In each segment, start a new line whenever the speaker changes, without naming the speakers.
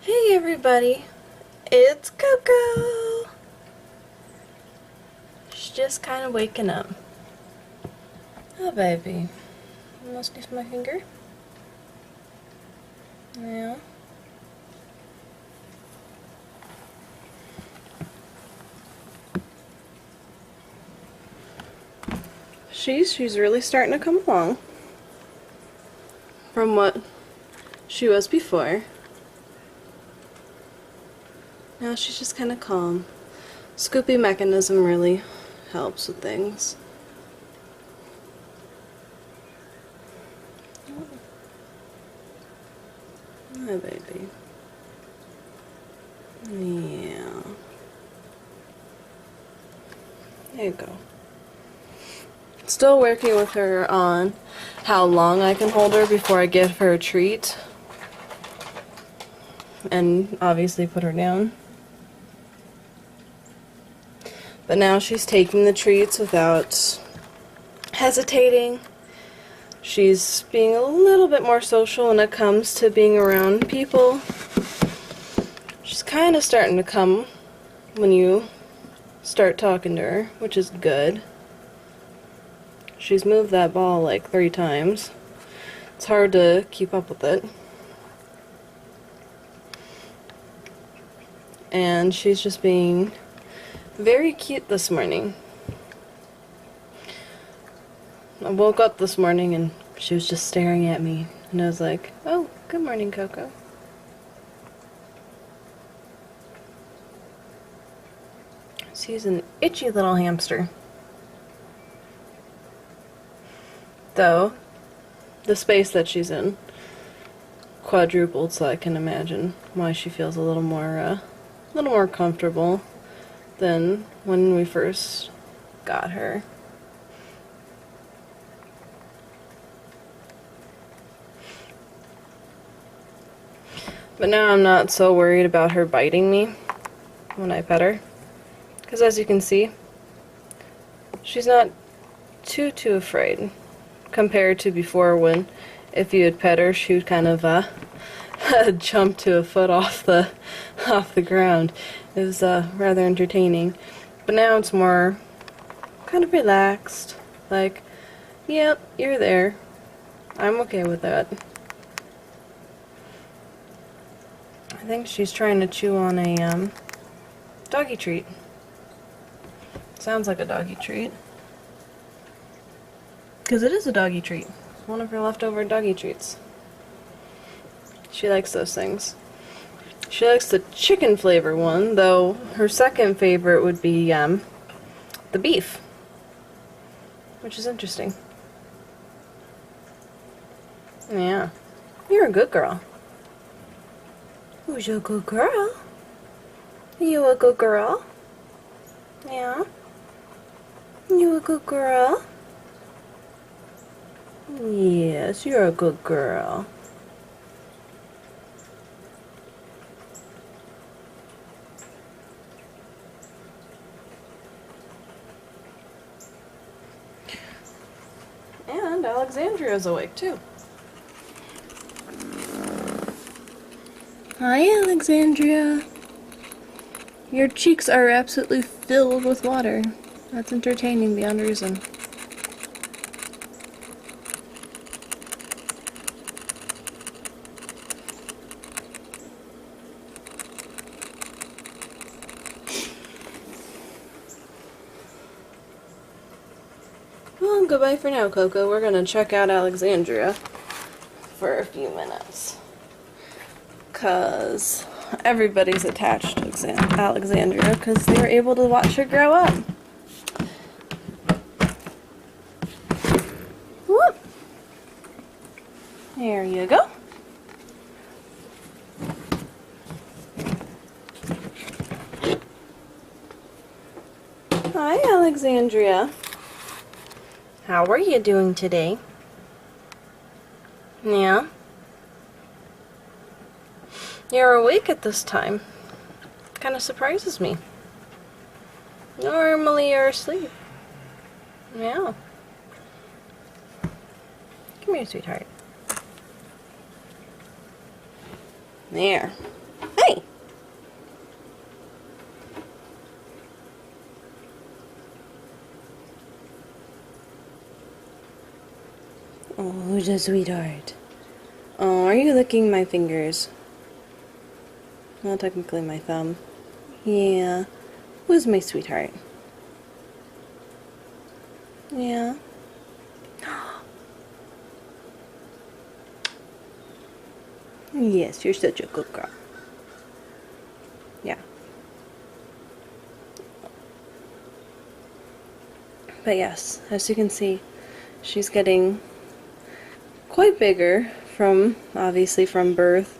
Hey everybody, it's Coco. She's just kind of waking up. Oh baby, you want to sniff my finger? Yeah. She's really starting to come along from what she was before. Now she's just kind of calm. Scoopy mechanism really helps with things. Hi, baby. Yeah. There you go. Still working with her on how long I can hold her before I give her a treat. And obviously put her down. But now she's taking the treats without hesitating. She's being a little bit more social when it comes to being around people. She's kind of starting to come when you start talking to her, which is good. She's moved that ball like 3 times. It's hard to keep up with it. And she's just being very cute this morning. I woke up this morning and she was just staring at me. And I was like, oh, good morning, Coco. She's an itchy little hamster. Though, the space that she's in quadrupled, so I can imagine why she feels a little more comfortable than when we first got her. But now I'm not so worried about her biting me when I pet her, because as you can see, she's not too afraid compared to before, when if you had pet her, she would kind of jump to a foot off the ground. It was rather entertaining. But now it's more kind of relaxed, like, yep, you're there. I'm okay with that. I think she's trying to chew on a doggy treat. Sounds like a doggy treat. Because it is a doggy treat. It's one of her leftover doggy treats. She likes those things. She likes the chicken flavor one, though her second favorite would be the beef. Which is interesting. Yeah. You're a good girl. Who's a good girl? You a good girl? Yeah? You a good girl? Yes, you're a good girl. And Alexandria's awake too. Hi, Alexandria. Your cheeks are absolutely filled with water. That's entertaining beyond reason. Well, goodbye for now, Coco. We're gonna check out Alexandria for a few minutes. 'Cause everybody's attached to Alexandria because they were able to watch her grow up. Whoop! There you go. Hi, Alexandria. How are you doing today? Yeah? You're awake at this time. Kind of surprises me. Normally you're asleep. Yeah. Come here, sweetheart. There. Hey! Oh, who's a sweetheart? Oh, are you licking my fingers? Well, technically my thumb. Yeah. Who's my sweetheart? Yeah. Yes, you're such a good girl. Yeah. But yes, as you can see, she's getting quite bigger from, obviously from birth,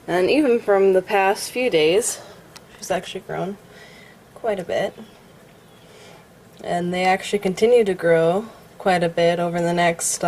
and even from the past few days. She's actually grown quite a bit. And they actually continue to grow quite a bit over the next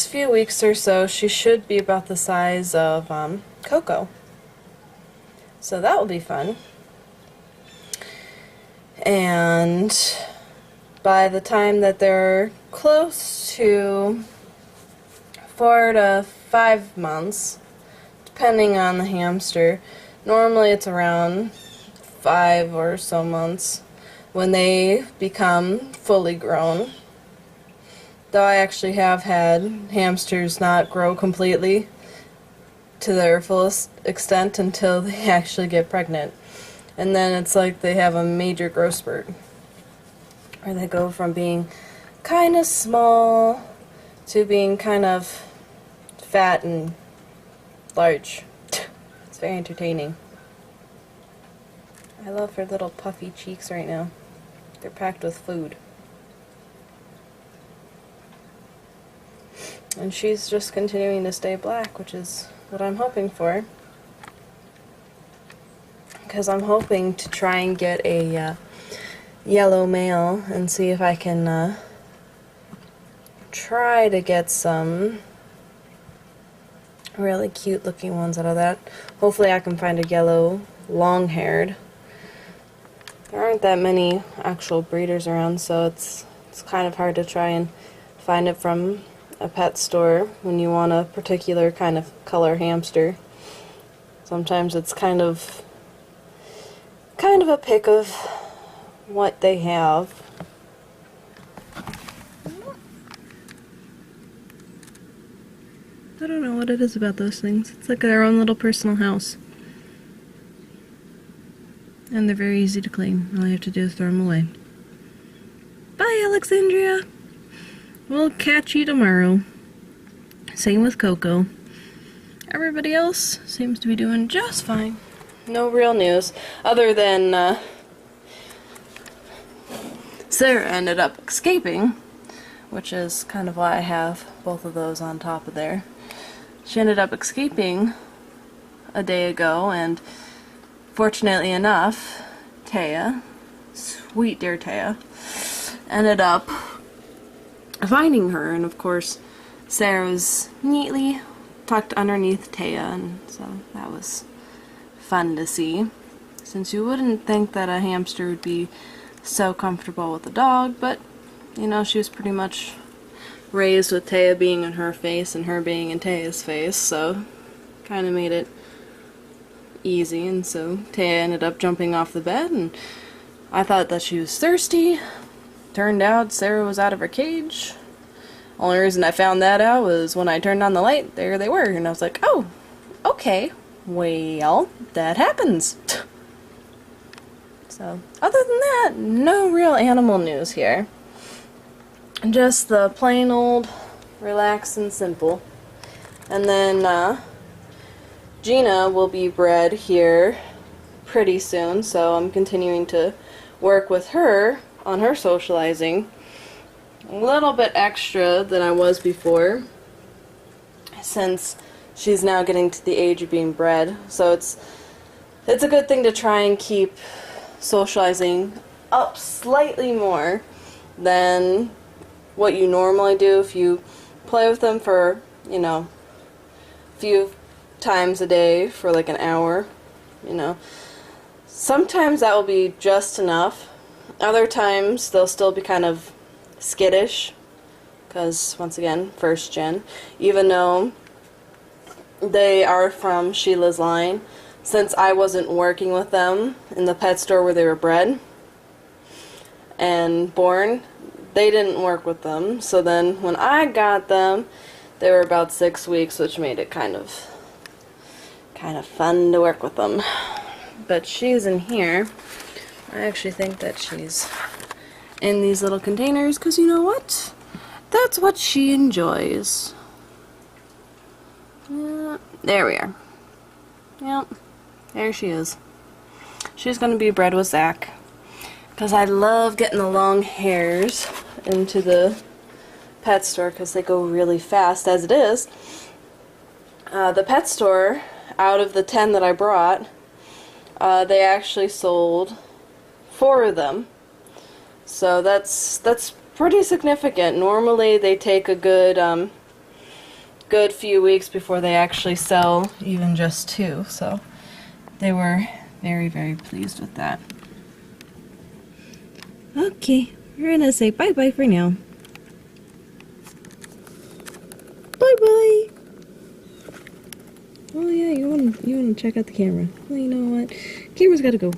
few weeks or so. She should be about the size of Coco. So that will be fun. And by the time that they're close to 4 to 5 months, depending on the hamster, normally it's around 5 or so months when they become fully grown. Though I actually have had hamsters not grow completely to their fullest extent until they actually get pregnant. And then it's like they have a major growth spurt, where they go from being kind of small to being kind of fat and large. It's very entertaining. I love her little puffy cheeks right now. They're packed with food. And she's just continuing to stay black, which is what I'm hoping for. Because I'm hoping to try and get a yellow male and see if I can try to get some really cute looking ones out of that. Hopefully I can find a yellow long-haired. There aren't that many actual breeders around, so it's kind of hard to try and find it from a pet store when you want a particular kind of color hamster. Sometimes it's kind of a pick of what they have. I don't know what it is about those things. It's like their own little personal house. And they're very easy to clean. All you have to do is throw them away. Bye, Alexandria! We'll catch you tomorrow. Same with Coco. Everybody else seems to be doing just fine. No real news, other than Sarah ended up escaping, which is kind of why I have both of those on top of there. She ended up escaping a day ago, and fortunately enough, Taya, sweet dear Taya, ended up finding her, and of course Sarah was neatly tucked underneath Taya, and so that was fun to see, since you wouldn't think that a hamster would be so comfortable with a dog, but you know, she was pretty much raised with Taya being in her face and her being in Taya's face, so kind of made it easy. And so Taya ended up jumping off the bed, and I thought that she was thirsty. Turned out Sarah was out of her cage. Only reason I found that out was when I turned on the light, there they were, and I was like, oh, okay, well, that happens. So, other than that, no real animal news here. Just the plain old relax and simple. And then Geenia will be bred here pretty soon, so I'm continuing to work with her on her socializing. A little bit extra than I was before, since she's now getting to the age of being bred. So it's a good thing to try and keep socializing up slightly more than what you normally do if you play with them for, you know, a few times a day for like an hour, you know. Sometimes that will be just enough. Other times they'll still be kind of skittish, because once again, first gen, even though They are from Sheila's line. Since I wasn't working with them in the pet store where they were bred and born, they didn't work with them. So then when I got them, they were about 6 weeks, which made it kind of fun to work with them. But she's in here. I actually think that she's in these little containers because you know what? That's what she enjoys. Yeah, there we are. Yep, there she is. She's going to be bred with Zach because I love getting the long hairs into the pet store because they go really fast as it is. The pet store, out of the 10 that I brought, they actually sold 4 of them. So that's pretty significant. Normally they take a good few weeks before they actually sell even just 2. So they were very, very pleased with that. Okay, we're gonna say bye-bye for now. Bye-bye! Oh yeah, you wanna check out the camera. Well, you know what? Camera's gotta go.